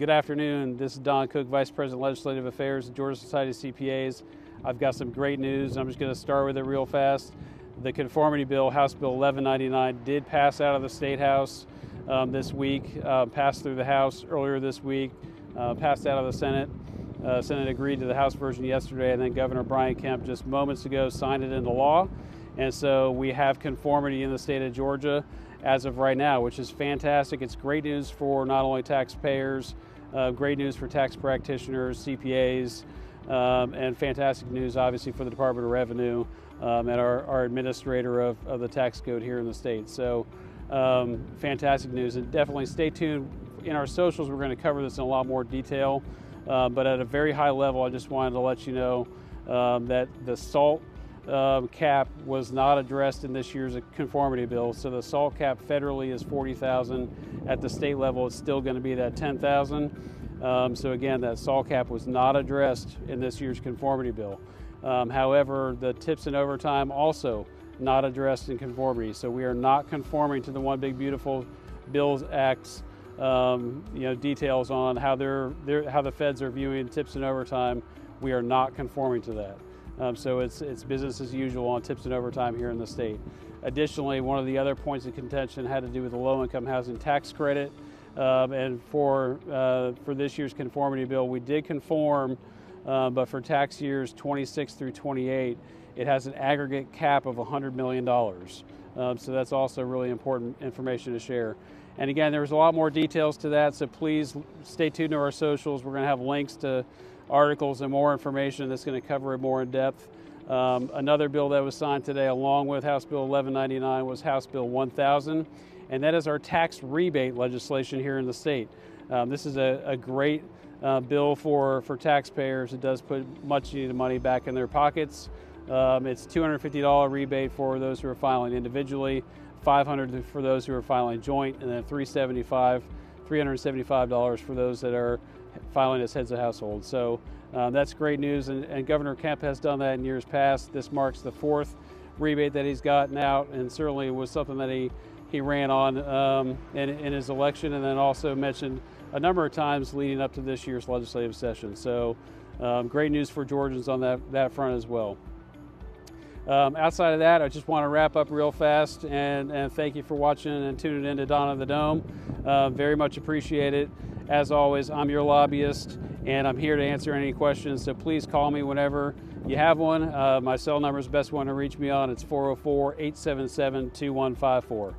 Good afternoon. This is Don Cook, Vice President Legislative Affairs at Georgia Society of CPAs. I've got some great news. I'm just going to start with it real fast. The Conformity Bill, House Bill 1199, did pass out of the State House this week, passed through the House earlier this week, passed out of the Senate. Senate agreed to the House version yesterday, and then Governor Brian Kemp just moments ago signed it into law. And so we have conformity in the state of Georgia as of right now, which is fantastic. It's great news for not only taxpayers, great news for tax practitioners, CPAs, and fantastic news obviously for the Department of Revenue and our administrator of the tax code here in the state. So fantastic news, and definitely stay tuned. In our socials, we're going to cover this in a lot more detail, but at a very high level, I just wanted to let you know that the SALT cap was not addressed in this year's conformity bill. So the SALT cap federally is $40,000. At the state level, it's still going to be that $10,000. So again, that SALT cap was not addressed in this year's conformity bill. However, the tips and overtime also not addressed in conformity. So we are not conforming to the One Big Beautiful Bill Act's details on how how the feds are viewing tips and overtime. We are not conforming to that. So it's business as usual on tips and overtime here in the state. Additionally, one of the other points of contention had to do with the low-income housing tax credit. And for this year's conformity bill, we did conform, but for tax years 26 through 28, it has an aggregate cap of $100 million. So that's also really important information to share. And again, there's a lot more details to that, so please stay tuned to our socials. We're going to have links to articles and more information that's going to cover it more in depth. Another bill that was signed today along with House Bill 1199 was House Bill 1000, and that is our tax rebate legislation here in the state. This is a great bill for taxpayers. It does put much needed money back in their pockets. It's $250 rebate for those who are filing individually, $500 for those who are filing joint, and then $375 for those that are filing as heads of household. So that's great news, and Governor Kemp has done that in years past. This marks the fourth rebate that he's gotten out, and certainly was something that he ran on in his election, and then also mentioned a number of times leading up to this year's legislative session. So great news for Georgians on that front as well. Outside of that, I just want to wrap up real fast and thank you for watching and tuning in to Don of the Dome. Very much appreciate it. As always, I'm your lobbyist, and I'm here to answer any questions, so please call me whenever you have one. My cell number is the best one to reach me on. It's 404-877-2154.